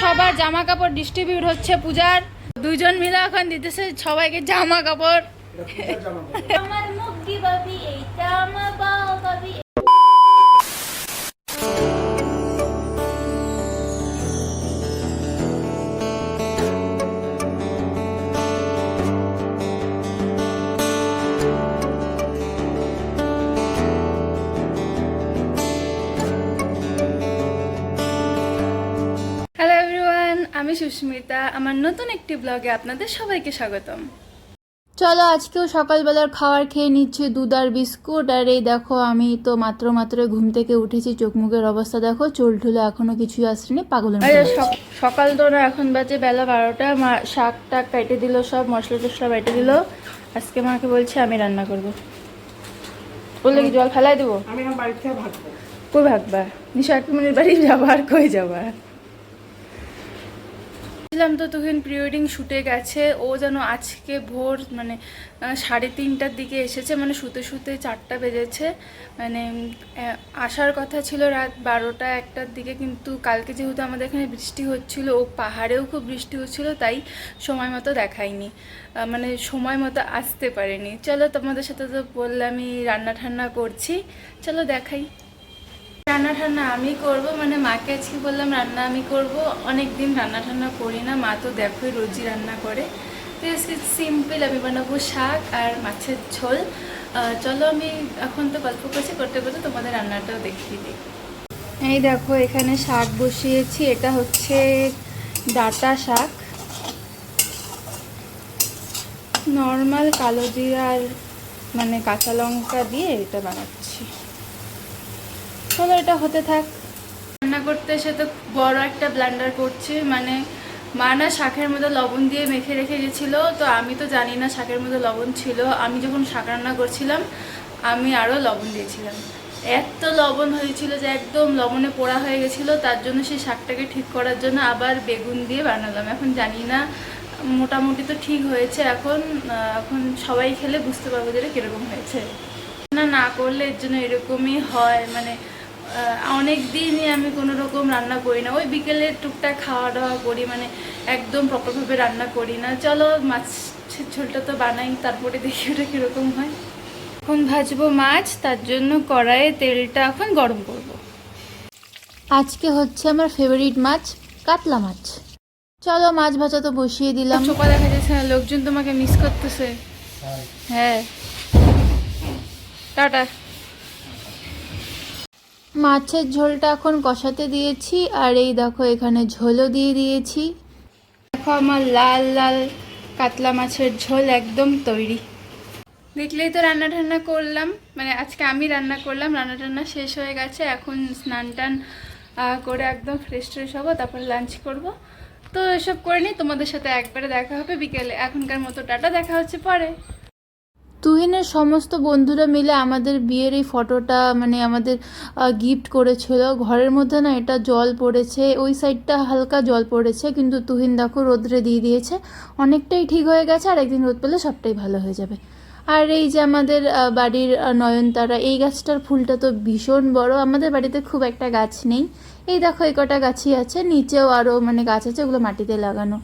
সবার জামা কাপড় ডিস্ট্রিবিউট হচ্ছে পূজার। দুইজন মিলে এখন দিতেছে সবাইকে জামা কাপড়। আমার মুখ দিবাবি এইটা আমার বাবাবি। হ্যালো এভরিওয়ান, আমি সুস্মিতা। আমার নতুন একটি ব্লগে আপনাদের সবাইকে স্বাগতম। চলো আজকেও সকালবেলার খাবার খেয়ে নিচ্ছি, দুধ আর বিস্কুট। আর এই দেখো আমি তো মাত্র ঘুম থেকে উঠেছি, চোখ মুখের অবস্থা দেখো, চুল ঠুলে এখনো কিছুই আসেনি, পাগলের সকাল তো না, এখন বাজে বেলা 12টা। মা শাক টাক কেটে দিল, সব মশলা টশলা বেটে দিল। আজকে মাকে বলছে আমি রান্না করবো, বললে কি জল ফেলাই দেবো? আমি আমার বাড়ি থেকে ভাগবো। কই ভাগবা? নিশা একমিনির বাড়ি যাবা আর কই যাবা? তো তখন প্রি ওয়েডিং শুটে গেছে। ও যেন আজকে ভোর মানে 3:30টার দিকে এসেছে, মানে শুতে শুতে 4টা বেজেছে। মানে আসার কথা ছিল রাত 12টা 1টার দিকে, কিন্তু কালকে যেহেতু আমাদের এখানে বৃষ্টি হচ্ছিল, ও পাহাড়েও খুব বৃষ্টি হচ্ছিল, তাই সময় মতো দেখায়নি, মানে সময় মতো আসতে পারেনি। চলো তোমাদের সাথে তো বললামই রান্না ঠান্না করছি, চলো দেখাই। রান্না ঠান্না আমি করব, মানে মাকে আজকে বললাম রান্না আমি করব। অনেক দিন রান্না ঠান্না করি না, মা তো দেখোই রোজই রান্না করে। তো আজকে সিম্পল আমি বানাবো শাক আর মাছের ঝোল। চলো আমি এখন তো গল্প করছি, করতে করতে তোমাদের রান্নাটাও দেখিয়ে দিই। এই দেখো এখানে শাক বসিয়েছি, এটা হচ্ছে ডাঁটা শাক, নর্মাল কালো জিরা আর মানে কাঁচা লঙ্কা দিয়ে এটা বানাচ্ছি। চলো এটা হতে থাক। রান্না করতে এসে তো বড় একটা ব্লেন্ডার করছি, মানে মা না শাকের মধ্যে লবণ দিয়ে মেখে রেখে গেছিলো, তো আমি তো জানি না শাকের মধ্যে লবণ ছিল। আমি যখন শাক রান্না করছিলাম আমি আরও লবণ দিয়েছিলাম, এত লবণ হয়েছিল যে একদম লবণে পোড়া হয়ে গেছিলো। তার জন্য সেই শাকটাকে ঠিক করার জন্য আবার বেগুন দিয়ে বানালাম। এখন জানি না, মোটামুটি তো ঠিক হয়েছে। এখন সবাই খেলে বুঝতে পারবো যে এটা কীরকম হয়েছে। না করলে এর জন্য এরকমই হয়, মানে অনেক দিনই আমি কোনো রকম রান্না করি না, ওই বিকেলে টুকটাক খাওয়া দাওয়া করি, মানে একদম প্রপারভাবে রান্না করি না। চলো মাছের ঝোলটা তো বানাই, তারপরে দেখি ওটা কীরকম হয়। এখন ভাজবো মাছ, তার জন্য কড়াইয়ে তেলটা এখন গরম করব। আজকে হচ্ছে আমার ফেভারিট মাছ কাতলা মাছ। চলো মাছ ভাজা তো বসিয়ে দিলাম। চোখা দেখা যাচ্ছে না, লোকজন তোমাকে মিস করতেছে। হ্যাঁ টাটা। মাছের ঝোলটা এখন কষাতে দিয়েছি, আর এই দেখো এখানে ঝোলও দিয়ে দিয়েছি। দেখো আমার লাল লাল কাতলা মাছের ঝোল একদম তৈরি। দেখলেই তো রান্না টান্না করলাম, মানে আজকে আমি রান্না করলাম, রান্না টান্না শেষ হয়ে গেছে। এখন স্নান টান করে একদম ফ্রেশ ট্রেশ হবো, তারপরে লাঞ্চ করব। তো এসব করে নিই, তোমাদের সাথে একবারে দেখা হবে বিকেলে। এখনকার মতো টাটা, দেখা হচ্ছে পরে। তুহিনের সমস্ত বন্ধুরা মিলে আমাদের বিয়ের এই ফটোটা মানে আমাদের গিফট করেছিল। ঘরের মধ্যে না এটা জল পড়েছে, ওই সাইডটা হালকা জল পড়েছে, কিন্তু তুহিন দেখো রোদ্রে দিয়ে দিয়েছে, অনেকটাই ঠিক হয়ে গেছে। আর একদিন রোদ পেলে সবটাই ভালো হয়ে যাবে। আর এই যে আমাদের বাড়ির নয়নতারা, এই গাছটার ফুলটা তো ভীষণ বড়। আমাদের বাড়িতে খুব একটা গাছ নেই, এই দেখো এই কটা গাছই আছে, নিচেও আরও মানে গাছ আছে, ওগুলো মাটিতে লাগানো।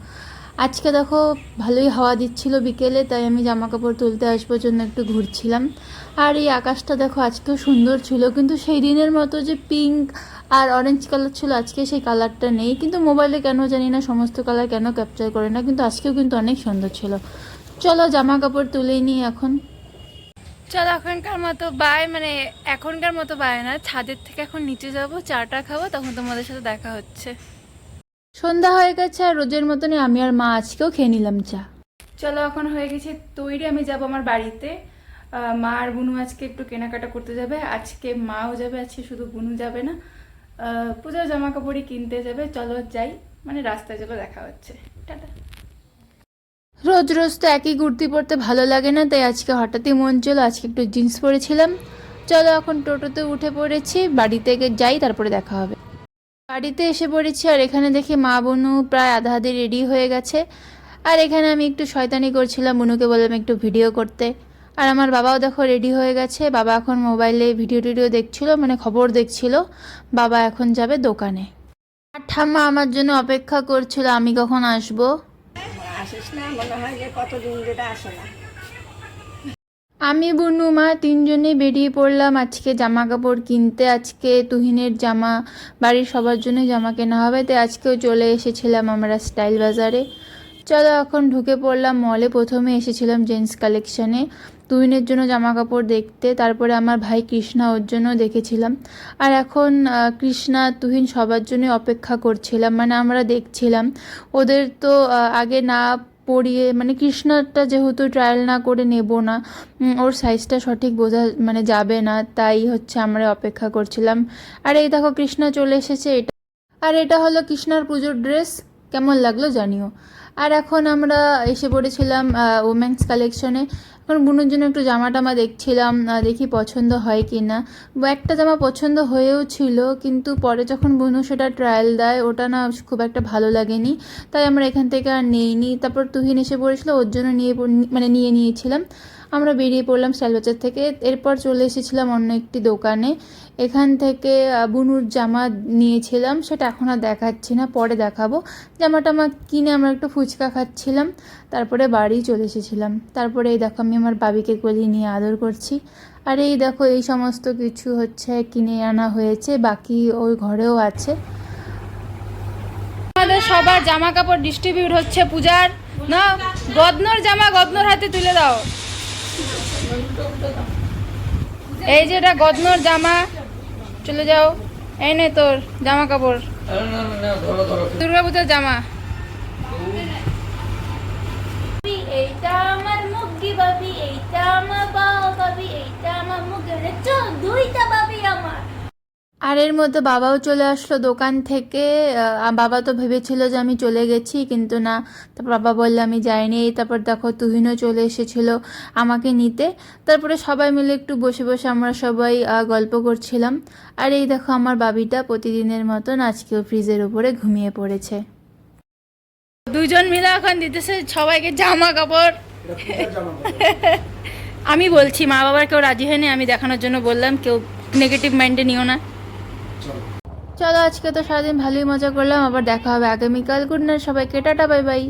আজকে দেখো ভালোই হাওয়া দিচ্ছিল বিকেলে, তাই আমি জামা কাপড় তুলতে আসবার জন্য একটু ঘুরছিলাম। আর এই আকাশটা দেখো আজকেও সুন্দর ছিল, কিন্তু সেই দিনের মতো যে পিঙ্ক আর অরেঞ্জ কালার ছিল আজকে সেই কালারটা নেই। কিন্তু মোবাইলে কেন জানি না সমস্ত কালার কেন ক্যাপচার করে না, কিন্তু আজকেও কিন্তু অনেক সুন্দর ছিল। চলো জামা কাপড় তুলেই নিই এখন। চলো এখনকার মতো বাই, মানে এখনকার মতো বাই না, ছাদের থেকে এখন নিচে যাবো, চাটা খাবো, তখন তোমাদের সাথে দেখা হচ্ছে। সন্ধ্যা হয়ে গেছে, আর রোজের মতনই আমি আর মা আজকেও খেয়ে নিলাম চা। চলো এখন হয়ে গেছে তৈরি, আমি যাব আমার বাড়িতে। মা আর বুনু আজকে একটু কেনাকাটা করতে যাবে, আজকে মাও যাবে, আজকে শুধু বুনু যাবে না, পূজার জামা কাপড়ই কিনতে যাবে। চলো যাই, মানে রাস্তায় চলো, দেখা হচ্ছে, টাটা। রোজ রোজ তো একই কুর্তি পরতে ভালো লাগে না, তাই আজকে হঠাৎই মন চলো, আজকে একটু জিন্স পরেছিলাম। চলো এখন টোটোতে উঠে পড়েছি, বাড়ি থেকে যাই, তারপরে দেখা হবে। বাড়িতে এসে পড়েছি, আর এখানে দেখি মা বুনু প্রায় আধা আধি রেডি হয়ে গেছে। আর এখানে আমি একটু শয়তানি করছিলাম, বুনুকে বললাম একটু ভিডিও করতে। আর আমার বাবাও দেখো রেডি হয়ে গেছে, বাবা এখন মোবাইলে ভিডিও টিডিও দেখছিল, মানে খবর দেখছিল। বাবা এখন যাবে দোকানে। আর ঠাম্মা আমার জন্য অপেক্ষা করছিল আমি কখন আসবো। আসিস না, মনে হয় যে কতদিন যেটা আসে না। আমি বুনু মা তিনজনেই বেরিয়ে পড়লাম আজকে জামা কাপড় কিনতে। আজকে তুহিনের জামা, বাড়ির সবার জন্য জামা কেনা হবে, তাই আজকেও চলে এসেছিলাম আমরা স্টাইল বাজারে। চলো এখন ঢুকে পড়লাম মলে। প্রথমে এসেছিলাম জেন্টস কালেকশানে তুহিনের জন্য জামা কাপড় দেখতে, তারপরে আমার ভাই কৃষ্ণা ওর জন্য দেখেছিলাম। আর এখন কৃষ্ণা তুহিন সবার জন্য অপেক্ষা করছিলাম, মানে আমরা দেখছিলাম। ওদের তো আগে না পরিয়ে, মানে কৃষ্ণারটা যেহেতু ট্রায়াল না করে নেব না, ওর সাইজটা সঠিক বোঝা মানে যাবে না, তাই হচ্ছে আমরা অপেক্ষা করছিলাম। আর এই দেখো কৃষ্ণা চলে এসেছে। এটা হলো কৃষ্ণার পুজোর ড্রেস, কেমন লাগলো জানিও। আর এখন আমরা এসে পড়েছিলাম ওমেন্স কালেকশনে। এখন বুনুর জন্য একটু জামা টামা দেখছিলাম, দেখি পছন্দ হয় কি না। একটা জামা পছন্দ হয়েও ছিল, কিন্তু পরে যখন বুনু সেটা ট্রায়াল দেয় ওটা না খুব একটা ভালো লাগেনি, তাই আমরা এখান থেকে আর নেইনি। তারপর তুহিন এসে পড়েছিল, ওর জন্য নিয়ে নিয়েছিলাম। আমরা বেরিয়ে পড়লাম স্টাইল বাজার থেকে। এরপর চলে এসেছিলাম অন্য একটি দোকানে। এখান থেকে বুনুর জামা নিয়েছিলাম, সেটা এখন আর দেখাচ্ছি না, পরে দেখাবো। জামাটা কিনে আমরা একটু ফুচকা খাচ্ছিলাম, তারপরে বাড়ি চলে এসেছিলাম। তারপরে এই দেখো আমি আমার বাবিকে কোলে নিয়ে আদর করছি। আর এই দেখো এই সমস্ত কিছু হচ্ছে কিনে আনা হয়েছে, বাকি ওই ঘরেও আছে। আমাদের সবার জামা কাপড় ডিস্ট্রিবিউট হচ্ছে পূজার। না, গদনর জামা গদনর হাতে তুলে দাও। এই যে এটা গদনর জামা, চলে যাও। এই নে তোর জামা কাপড়, দুর্গাপূজার জামা। এইটা আমার মুগ্গি বাবি, এইটা আমার বাবা বাবি, এইটা আমার মুগ্গি, দুইটা বাবি আমার। আর এর মধ্যে বাবাও চলে আসলো দোকান থেকে। বাবা তো ভেবেছিল যে আমি চলে গেছি, কিন্তু না, তারপর বাবা বললে আমি যাইনি। তারপর দেখো তুহিনও চলে এসেছিল আমাকে নিতে। তারপরে সবাই মিলে একটু বসে বসে আমরা সবাই গল্প করছিলাম। আর এই দেখো আমার বাবিটা প্রতিদিনের মতন আজকেও ফ্রিজের উপরে ঘুমিয়ে পড়েছে। দুজন মিলে এখন দিতেছে সবাইকে জামা কাপড়। আমি বলছি, মা বাবার কেউ রাজি হয়নি, আমি দেখানোর জন্য বললাম, কেউ নেগেটিভ মাইন্ডে নিও না। চলো আজকে তো সারাদিন ভালোই মজা করলাম, আবার দেখা হবে আগামীকাল। গুড নাইট সবাইকে, টাটা বাই বাই।